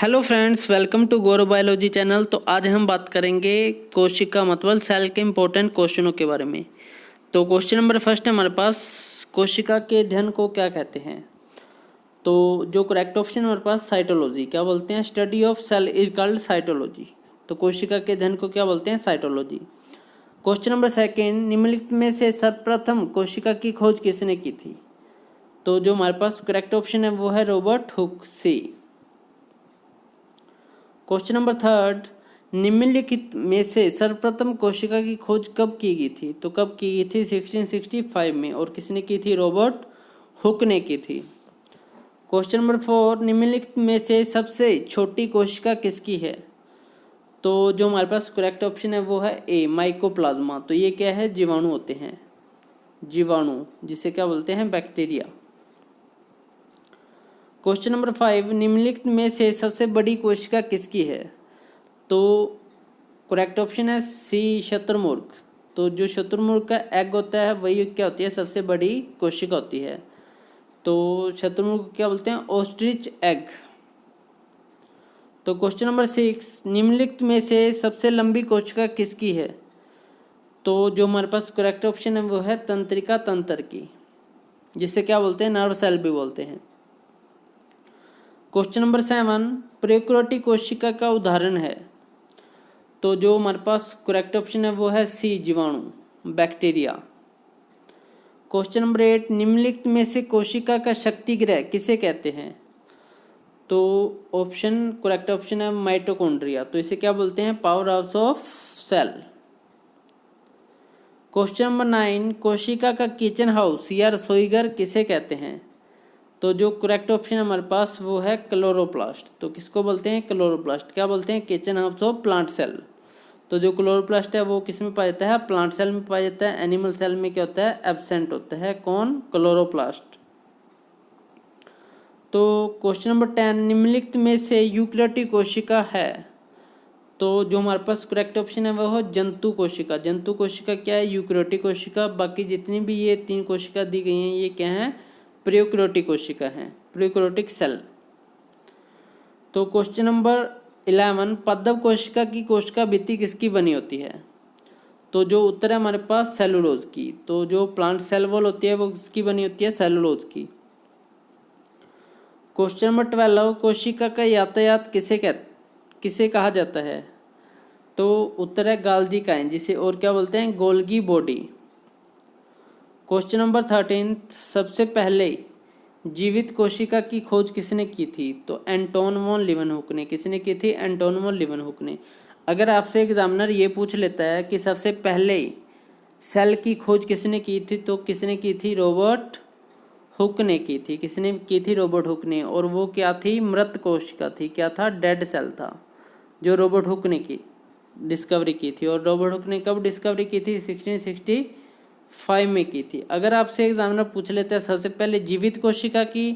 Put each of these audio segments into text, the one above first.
Hello friends, welcome to Gaurav biology channel. तो आज हम बात करेंगे कोशिका मतलब सेल के इम्पोर्टेंट क्वेश्चनों के बारे में। तो क्वेश्चन नंबर फर्स्ट है हमारे पास, कोशिका के अध्ययन को क्या कहते हैं। तो जो करेक्ट ऑप्शन है हमारे पास साइटोलॉजी। क्या बोलते हैं? Study of cell is called cytology. तो कोशिका के अध्ययन को क्या बोलते हैं? साइटोलॉजी। क्वेश्चन नंबर सेकेंड, निम्नलिखित में से सर्वप्रथम कोशिका की खोज किसने की थी। तो जो हमारे पास करेक्ट ऑप्शन है वो है रॉबर्ट हुक सी। क्वेश्चन नंबर थर्ड, निम्नलिखित में से सर्वप्रथम कोशिका की खोज कब की गई थी। तो कब की गई थी? 1665 में। और किसने की थी? रॉबर्ट हुक ने की थी। क्वेश्चन नंबर फोर, निम्नलिखित में से सबसे छोटी कोशिका किसकी है। तो जो हमारे पास करेक्ट ऑप्शन है वो है ए, माइकोप्लाज्मा। तो ये क्या है? जीवाणु होते हैं, जीवाणु, जिसे क्या बोलते हैं? बैक्टीरिया। क्वेश्चन नंबर फाइव, निम्नलिखित में से सबसे बड़ी कोशिका किसकी है। तो करेक्ट ऑप्शन है सी, शतुरमुर्ग। तो जो शतुरमुर्ग का एग होता है वही क्या होती है? सबसे बड़ी कोशिका होती है। तो शतुरमुर्ग क्या बोलते हैं? Ostrich egg. तो क्वेश्चन नंबर सिक्स, निम्नलिखित में से सबसे लंबी कोशिका किसकी है। तो जो हमारे पास करेक्ट ऑप्शन है वो है तंत्रिका तंत्र की, जिसे क्या बोलते हैं? नर्व सेल भी बोलते हैं। क्वेश्चन नंबर सेवन, प्रोकैरियोटिक कोशिका का उदाहरण है। तो जो हमारे पास करेक्ट ऑप्शन है वो है सी, जीवाणु, बैक्टीरिया। क्वेश्चन नंबर एट, निम्नलिखित में से कोशिका का शक्ति गृह किसे कहते हैं। तो ऑप्शन करेक्ट ऑप्शन है माइटोकॉन्ड्रिया। तो इसे क्या बोलते हैं? Power house of cell. Question number nine, कोशिका का किचन हाउस या रसोई घर किसे कहते हैं। तो जो करेक्ट ऑप्शन हमारे पास वो है क्लोरोप्लास्ट। तो किसको बोलते हैं? क्लोरोप्लास्ट। क्या बोलते हैं? Kitchen house of plant cell. तो जो क्लोरोप्लास्ट है वो किस में पाया जाता है? प्लांट सेल में पाया जाता है। एनिमल सेल में क्या होता है? एब्सेंट होता है। कौन? क्लोरोप्लास्ट। तो क्वेश्चन नंबर 10, निम्नलिखित में से यूकेरियोटिक कोशिका है। तो जो हमारे पास करेक्ट ऑप्शन है वो है जंतु कोशिका। जंतु कोशिका क्या है? यूकेरियोटिक कोशिका। बाकी जितनी भी ये तीन कोशिका दी गई हैं ये क्या है? प्रोकैरियोटिक कोशिका है, प्रोकैरियोटिक सेल। तो क्वेश्चन नंबर 11, पादप कोशिका की कोशिका भित्ति किसकी बनी होती है। तो जो उत्तर है हमारे पास सेलुलोज की। तो जो प्लांट सेल वॉल होती है वो किसकी बनी होती है? सेलुलोज की। क्वेश्चन नंबर 12, कोशिका का यातायात किसे कहा जाता है। तो उत्तर है गाल्गी काइन, जिसे और क्या बोलते हैं? Golgi body. क्वेश्चन नंबर 13, सबसे पहले जीवित कोशिका की खोज किसने की थी। तो एंटोन वॉन लीवनहुक ने। किसने की थी? एंटोन वॉन लीवनहुक ने। अगर आपसे एग्जामिनर ये पूछ लेता है कि सबसे पहले सेल की खोज किसने की थी, तो किसने की थी? रॉबर्ट हुक ने की थी। किसने की थी? रॉबर्ट हुक ने। और वो क्या थी? मृत कोशिका थी। क्या था? डेड सेल था, जो रॉबर्ट हुक ने की डिस्कवरी की थी। और रॉबर्ट हुक ने कब डिस्कवरी की थी? 1665 में की थी। अगर आपसे एग्जामिनर पूछ लेते हैं सबसे पहले जीवित कोशिका की,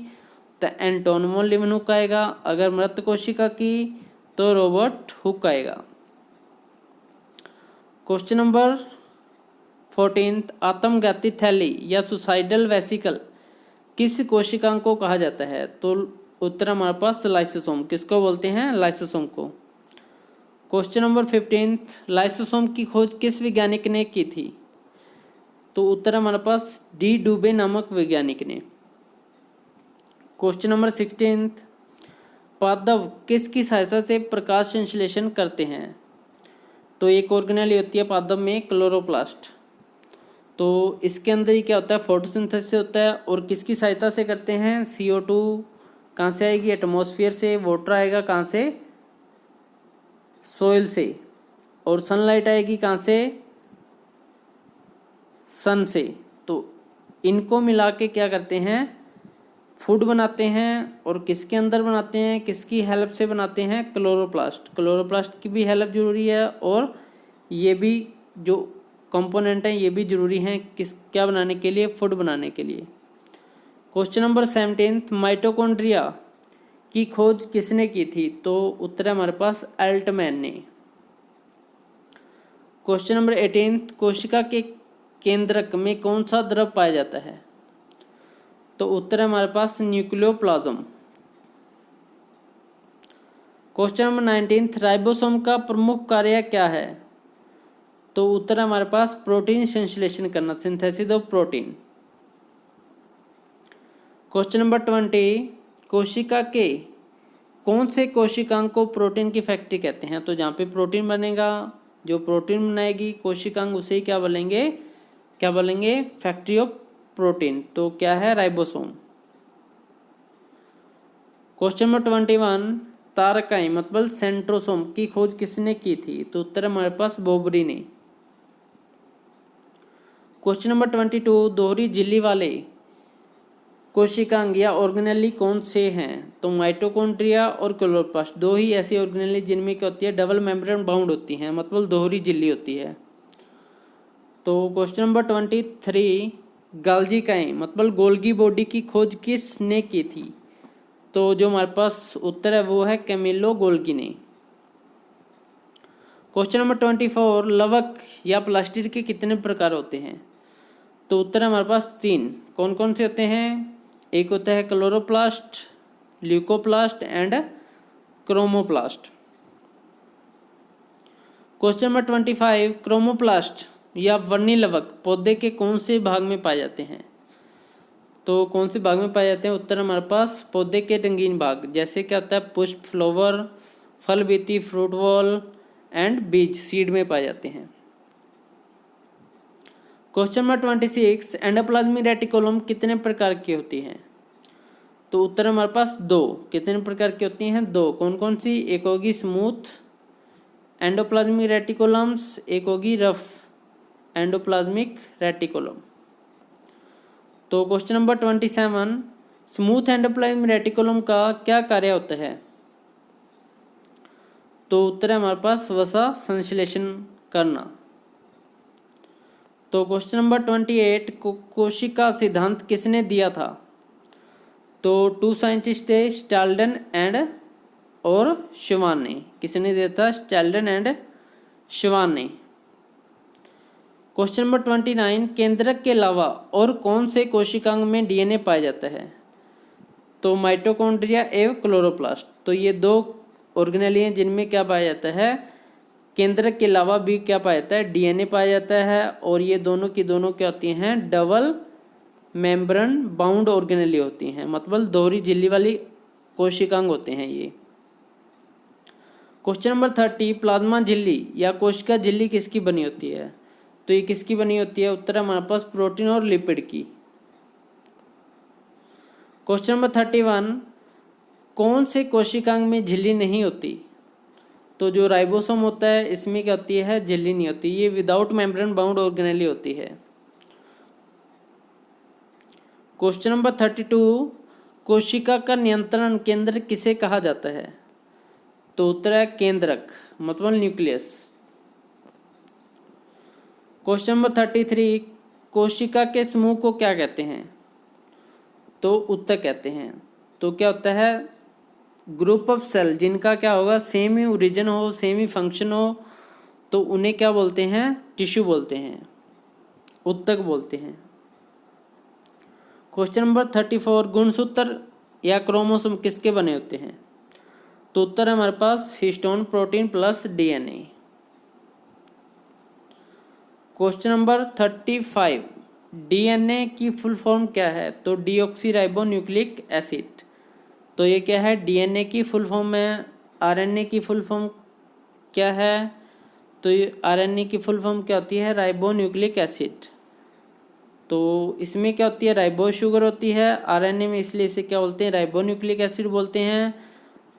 तो एंटोन वॉन लीवनहुक आएगा। अगर मृत कोशिका की तो रॉबर्ट हुक आएगा। क्वेश्चन नंबर 14, आत्मघाती थैली या सुसाइडल वेसिकल किस कोशिका को कहा जाता है। तो उत्तर हमारे पास लाइसोसोम। किसको बोलते हैं? लाइसोसोम को। क्वेश्चन नंबर 15, लाइसोसोम की खोज किस वैज्ञानिक ने की थी। तो उत्तर हमारे पास डी डुबे नामक वैज्ञानिक ने। क्वेश्चन नंबर 16, पादप किसकी सहायता से प्रकाश संश्लेषण करते हैं। तो एक ऑर्गेनेल होती है पादप में, क्लोरोप्लास्ट। तो इसके अंदर ही क्या होता है? फोटोसिंथेसिस होता है। और किसकी सहायता से करते हैं? CO2 कहाँ से आएगी? एटमॉस्फेयर से। वाटर आएगा कहाँ से? सोइल से। और सनलाइट आएगी कहाँ से? सन से। तो इनको मिला के क्या करते हैं? फूड बनाते हैं। और किसके अंदर बनाते हैं? किसकी हेल्प से बनाते हैं? क्लोरोप्लास्ट। क्लोरोप्लास्ट की भी हेल्प जरूरी है। और ये भी जो कंपोनेंट हैं ये भी जरूरी हैं क्या बनाने के लिए? फूड बनाने के लिए। क्वेश्चन नंबर 17, माइटोकॉन्ड्रिया की खोज किसने की थी। तो उत्तर है हमारे पास एल्टमैन ने। क्वेश्चन नंबर 18, कोशिका के केंद्रक में कौन सा द्रव पाया जाता है। तो उत्तर है हमारे पास न्यूक्लियोप्लाज्म। क्वेश्चन नंबर 19, राइबोसोम का प्रमुख कार्य क्या है? तो उत्तर हमारे पास प्रोटीन संश्लेषण करना, synthesis of protein. Question number 20, कोशिका के कौन से कोशिकांग को प्रोटीन की फैक्ट्री कहते हैं? तो जहाँ पे प्रोटीन बनेगा, जो प्रोटीन बनाएगी कोशिकांग, उसे क्या बोलेंगे? Factory of protein. तो क्या है? राइबोसोम। क्वेश्चन नंबर 21, तारकाई मतलब सेंट्रोसोम की खोज किसने की थी? तो उत्तर हमारे पास बोबरी ने। क्वेश्चन नंबर 22, दोहरी झिल्ली वाले कोशिकांग या ऑर्गेनेली कौन से हैं? तो माइटोकॉन्ड्रिया और क्लोरोप्लास्ट, दो ही ऐसी ऑर्गेनेली जिनमें क्या होती है? डबल मेम्ब्रेन बाउंड होती हैं, मतलब दोहरी झिल्ली होती है। तो क्वेश्चन नंबर 23, गाल्जी काएं मतलब गोल्गी बॉडी की खोज किसने की थी? तो जो हमारे पास उत्तर है वो है कैमिलो गोल्गी ने। क्वेश्चन नंबर 24, लवक या प्लास्टिड के कितने प्रकार होते हैं? तो उत्तर हमारे पास 3। कौन कौन से होते हैं? एक होता है chloroplast, leucoplast and chromoplast. Question number 25, chromoplast या वर्णी लवक पौधे के कौन से भाग में पाए जाते हैं? तो कौन से भाग में पाए जाते हैं? उत्तर हमारे पास पौधे के रंगीन भाग, जैसे क्या होता है? पुष्प, फ्लावर, फल, बीती, फ्रूट वॉल एंड बीज, सीड में पाए जाते हैं। क्वेश्चन नंबर 26, एंडोप्लाज्मिक रेटिकुलम कितने प्रकार की होती है? तो उत्तर हमारे पास 2। कितने प्रकार की होती हैं? 2। कौन कौन सी? एक होगी स्मूथ एंडोप्लाज्मिक रेटिकुलम्स, एक होगी रफ एंडोप्लाज्मिक रेटिकुलम। तो question number 27, smooth endoplasmic reticulum का क्या कार्य होता है? तो उत्तर है हमारे पास वसा संश्लेषण करना। तो क्वेश्चन नंबर 28, कोशिका सिद्धांत किसने दिया था? तो 2 साइंटिस्ट थे, स्टाल्डन एंड और श्वान ने। किसने दिया था? स्टाल्डन एंड श्वान ने। क्वेश्चन नंबर 29, केंद्रक के अलावा और कौन से कोशिकांग में डीएनए पाया जाता है? तो माइटोकॉन्ड्रिया एवं क्लोरोप्लास्ट। तो ये 2 ऑर्गेनेली हैं जिनमें क्या पाया जाता है? केंद्रक के अलावा भी क्या पाया जाता है? डीएनए पाया जाता है। और ये दोनों की दोनों क्या होती हैं? डबल मेम्ब्रेन बाउंड ऑर्गेनेली होती हैं, मतलब दोहरी झिल्ली वाली कोशिकांग होते हैं ये। क्वेश्चन नंबर 30, प्लाज्मा झिल्ली या कोशिका झिल्ली किसकी बनी होती है? तो ये किसकी बनी होती है? उत्तर हमारे पास प्रोटीन और लिपिड की। क्वेश्चन नंबर 31, कौन से कोशिकांग में झिल्ली नहीं होती? तो जो राइबोसोम होता है इसमें क्या होती है? झिल्ली नहीं होती, ये विदाउट मेम्ब्रेन बाउंड ऑर्गेनेली होती है। क्वेश्चन नंबर 32, कोशिका का नियंत्रण केंद्र किसे कहा जाता है? तो उत्तर है केंद्रक, मतलब न्यूक्लियस। क्वेश्चन नंबर 33, कोशिका के समूह को क्या कहते हैं? तो उत्तर कहते हैं। तो क्या होता है? ग्रुप ऑफ सेल जिनका क्या होगा? सेम ही ओरिजिन हो, सेम ही फंक्शन हो, तो उन्हें क्या बोलते हैं? टिश्यू बोलते हैं, उत्तक बोलते हैं। क्वेश्चन नंबर 34, गुणसूत्र या क्रोमोसोम किसके बने होते हैं? तो उत्तर है हमारे पास histone protein plus DNA. Question number 35, DNA की फुल फॉर्म क्या है? तो डीऑक्सी न्यूक्लिक एसिड। तो ये क्या है? डीएनए की फुल फॉर्म है। आरएनए की फुल फॉर्म क्या है? तो ये आरएनए की फुल फॉर्म क्या होती है? Ribo nucleic acid. तो इसमें क्या होती है? राइबो शुगर होती है आरएनए में, इसलिए इसे क्या बोलते हैं? राइबो न्यूक्लिक एसिड बोलते हैं।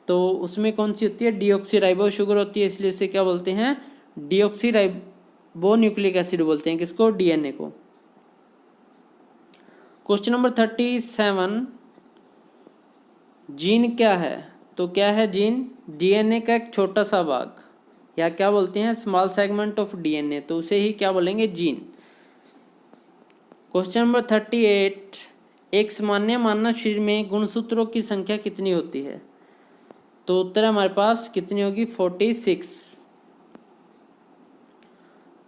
तो उसमें कौन सी होती है? डीऑक्सी राइबो शुगर होती है, इसलिए इसे क्या बोलते हैं? डीऑक्सी राइबो न्यूक्लिक एसिड बोलते हैं। किसको? डीएनए को। क्वेश्चन नंबर 37, जीन क्या है? तो क्या है जीन? डीएनए का एक छोटा सा भाग, या क्या बोलते हैं? स्मॉल सेगमेंट ऑफ डीएनए, तो उसे ही क्या बोलेंगे? जीन। क्वेश्चन नंबर 38, एक सामान्य मानव शरीर में गुणसूत्रों की संख्या कितनी होती है? तो उत्तर हमारे पास कितनी होगी? 46।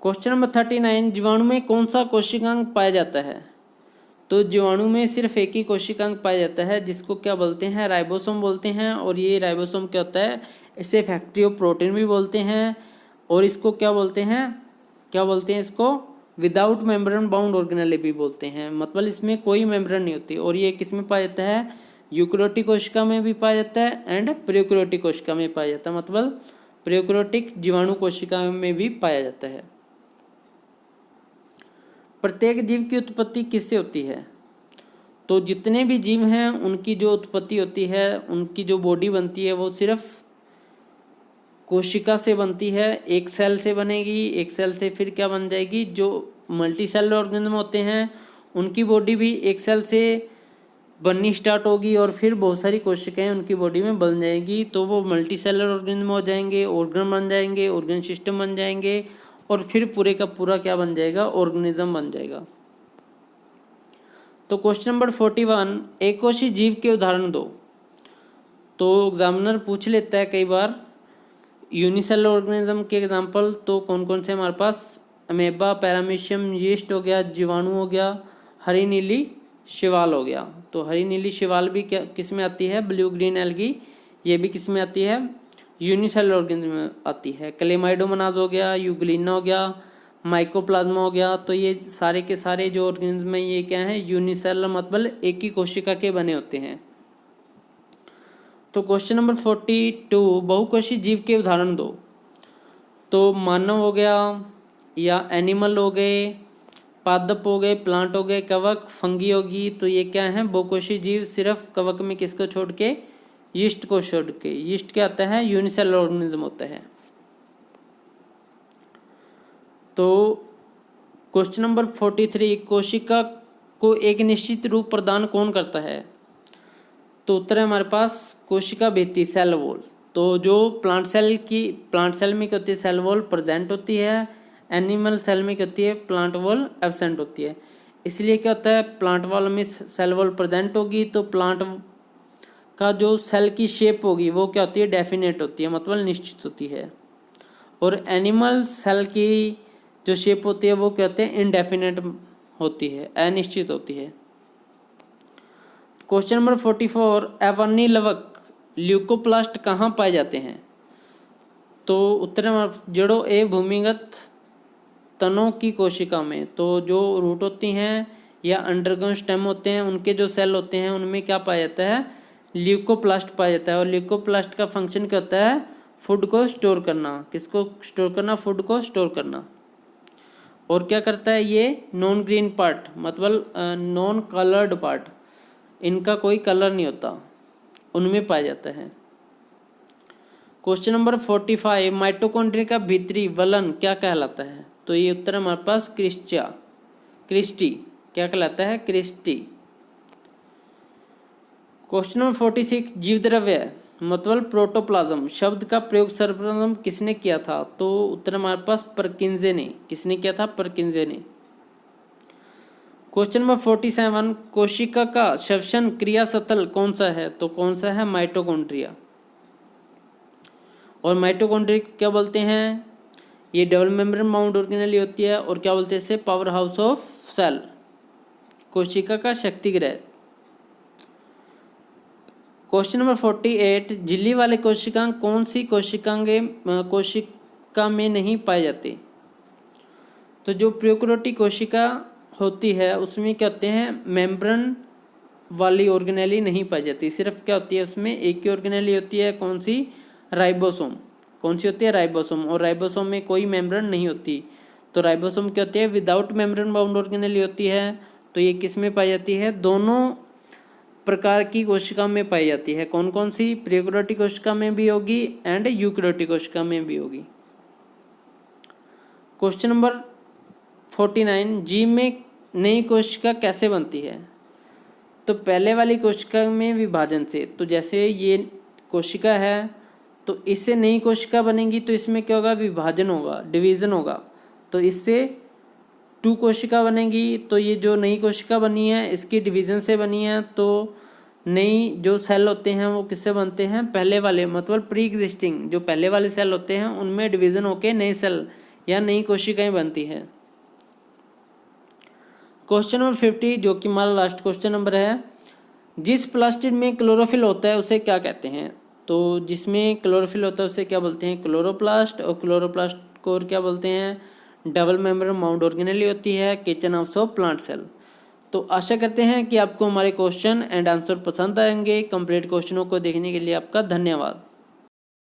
क्वेश्चन नंबर 39, जीवाणु में कौन सा कोशिकांग पाया जाता है? तो जीवाणु में सिर्फ एक ही कोशिकांग पाया जाता है, जिसको क्या बोलते हैं? राइबोसोम बोलते हैं। और ये राइबोसोम क्या होता है? इसे फैक्ट्री ऑफ प्रोटीन भी बोलते हैं, और इसको क्या बोलते हैं इसको विदाउट मेम्ब्रेन बाउंड ऑर्गेनेली भी बोलते हैं। मतलब इसमें कोई मेम्ब्रेन नहीं होती, और ये किस में पाया जाता है, यूकेरियोटिक कोशिका में भी पाया जाता है एंड प्रोकैरियोटिक कोशिका में पाया जाता है, मतलब प्रोकैरियोटिक जीवाणु कोशिका में भी पाया जाता है। प्रत्येक जीव की उत्पत्ति किससे होती है, तो जितने भी जीव हैं उनकी जो उत्पत्ति होती है, उनकी जो बॉडी बनती है वो सिर्फ कोशिका से बनती है। एक सेल से बनेगी, एक सेल से फिर क्या बन जाएगी, जो मल्टी सेलुलर ऑर्गेनिज्म होते हैं उनकी बॉडी भी एक सेल से बननी स्टार्ट होगी, और फिर बहुत सारी कोशिकाएं उनकी बॉडी में बन जाएगी, तो वो मल्टी सेलुलर ऑर्गेनिज्म हो जाएंगे, ऑर्गन बन जाएंगे, ऑर्गन सिस्टम बन जाएंगे, और फिर पूरे का पूरा क्या बन जाएगा, ऑर्गेनिज्म बन जाएगा। तो क्वेश्चन नंबर 41, एक कोशी जीव के उदाहरण दो। तो एग्जामिनर पूछ लेता है कई बार यूनिसेलुलर ऑर्गेनिज्म के एग्जांपल, तो कौन कौन से हमारे पास, अमेबा, पैरामीशियम, यीस्ट हो गया, जीवाणु हो गया, हरी नीली शिवाल हो गया। तो हरी नीली शिवाल भी क्या किस में आती है, ब्लू ग्रीन एल्गी, ये भी किस में आती है, यूनिसेलुलर ऑर्गेनिज्म में आती है। क्लेमाइडोमोनाज हो गया, यूग्लिना हो गया, माइकोप्लाज्मा हो गया। तो ये सारे के सारे जो ऑर्गेनिज्म है ये क्या है, यूनिसेलुलर, मतलब एक ही कोशिका के बने होते हैं। तो क्वेश्चन नंबर 42, बहुकोशी जीव के उदाहरण दो। तो मानव हो गया, या एनिमल हो गए, पादप हो गए, प्लांट हो गए, कवक, फंगी होगी। तो ये क्या है, बहुकोशी जीव। सिर्फ कवक में किसको छोड़ के, यीस्ट को छोड़ के। यीस्ट क्या आता है, यूनिसेलुलर ऑर्गेनिज्म होता है। तो क्वेश्चन नंबर 43, कोशिका को एक निश्चित रूप प्रदान कौन करता है। तो उत्तर है हमारे पास कोशिका भित्ति, सेल वॉल। तो जो प्लांट सेल में क्या होती है, सेल वॉल प्रेजेंट होती है, एनिमल सेल में क्या होती है, प्लांट वॉल एब्सेंट होती है। इसलिए क्या होता है, प्लांट वॉल में सेल वॉल प्रेजेंट होगी तो प्लांट का जो सेल की शेप होगी वो क्या होती है, डेफिनेट होती है, मतलब निश्चित होती है। और एनिमल सेल की जो शेप होती है वो क्या होते हैं, इनडेफिनेट होती है, अनिश्चित होती है। क्वेश्चन नंबर 44, एवर्नी लवक ल्यूकोप्लास्ट कहाँ पाए जाते हैं। तो उत्तर जड़ों ए भूमिगत तनों की कोशिका में। तो जो रूट होती हैं या अंडरग्राउंड स्टेम होते हैं उनके जो सेल होते हैं उनमें क्या पाया जाता है, ल्यूकोप्लास्ट पाया जाता है। और ल्यूकोप्लास्ट का फंक्शन क्या होता है, फूड को स्टोर करना। किसको स्टोर करना, फूड को स्टोर करना। और क्या करता है ये, नॉन ग्रीन पार्ट, मतलब नॉन कलर्ड पार्ट, इनका कोई कलर नहीं होता, उनमें पाया जाता है। क्वेश्चन नंबर 45, माइटोकॉन्ड्रिया का भीतरी वलन क्या कहलाता है। तो ये उत्तर है हमारे पास क्रिस्टी। क्या कहलाता है, क्रिस्टी। क्वेश्चन नंबर 46, जीव द्रव्य मतलब प्रोटोप्लाज्म शब्द का प्रयोग सर्वप्रथम किसने किया था। तो उत्तर हमारे पास परकिंजे ने। किसने किया था, परकिंजे ने। क्वेश्चन नंबर 47, कोशिका का श्वसन क्रिया स्थल कौन सा है। तो कौन सा है, माइटोकॉन्ड्रिया। और माइटोकॉन्ड्रिया क्या बोलते हैं, ये डबल मेम्ब्रेन बाउंड ऑर्गेनेली होती है। और क्या बोलते हैं इसे, पावर हाउस ऑफ सेल, कोशिका का शक्ति गृह। क्वेश्चन नंबर 48, झिल्ली वाले कोशिकांग कौन सी कोशिका में नहीं पाए जाते। तो जो प्रोकैरियोटिक कोशिका होती है उसमें क्या होते हैं, मेम्ब्रेन वाली ऑर्गेनेली नहीं पाई जाती। सिर्फ क्या होती है उसमें, एक ही ऑर्गेनेली होती है, कौन सी, राइबोसोम। कौन सी होती है, राइबोसोम। और राइबोसोम में कोई मेम्ब्रेन नहीं होती। तो राइबोसोम क्या होती है, विदाउट मेम्ब्रेन बाउंड ऑर्गेनेली होती है। तो ये किस में पाई जाती है, दोनों प्रकार की कोशिका में पाई जाती है। कौन कौन सी, प्रोकैरियोटिक कोशिका में भी होगी एंड यूकेरियोटिक कोशिका में भी होगी। क्वेश्चन नंबर 49, जीव में नई कोशिका कैसे बनती है। तो पहले वाली कोशिका में विभाजन से। तो जैसे ये कोशिका है तो इससे नई कोशिका बनेगी, तो इसमें क्या होगा, विभाजन होगा, डिवीजन होगा। तो इससे 2 कोशिका बनेगी। तो ये जो नई कोशिका बनी है इसकी डिवीजन से बनी है। तो नई जो सेल होते हैं वो किससे बनते हैं, पहले वाले, मतलब प्री एग्जिस्टिंग जो पहले वाले सेल होते हैं उनमें डिवीजन होके नए सेल या नई कोशिकाएं बनती हैं। क्वेश्चन नंबर 50 जो कि हमारा लास्ट क्वेश्चन नंबर है, जिस प्लास्टिड में क्लोरोफिल होता है उसे क्या कहते हैं। तो जिसमें क्लोरोफिल होता है उसे क्या बोलते हैं, क्लोरोप्लास्ट। और क्लोरोप्लास्ट को और क्या बोलते हैं, डबल मेम्ब्रेन माउंट ऑर्गेनेली होती है, kitchen house of plant cell. तो आशा करते हैं कि आपको हमारे क्वेश्चन एंड आंसर पसंद आएंगे। कंप्लीट क्वेश्चनों को देखने के लिए आपका धन्यवाद।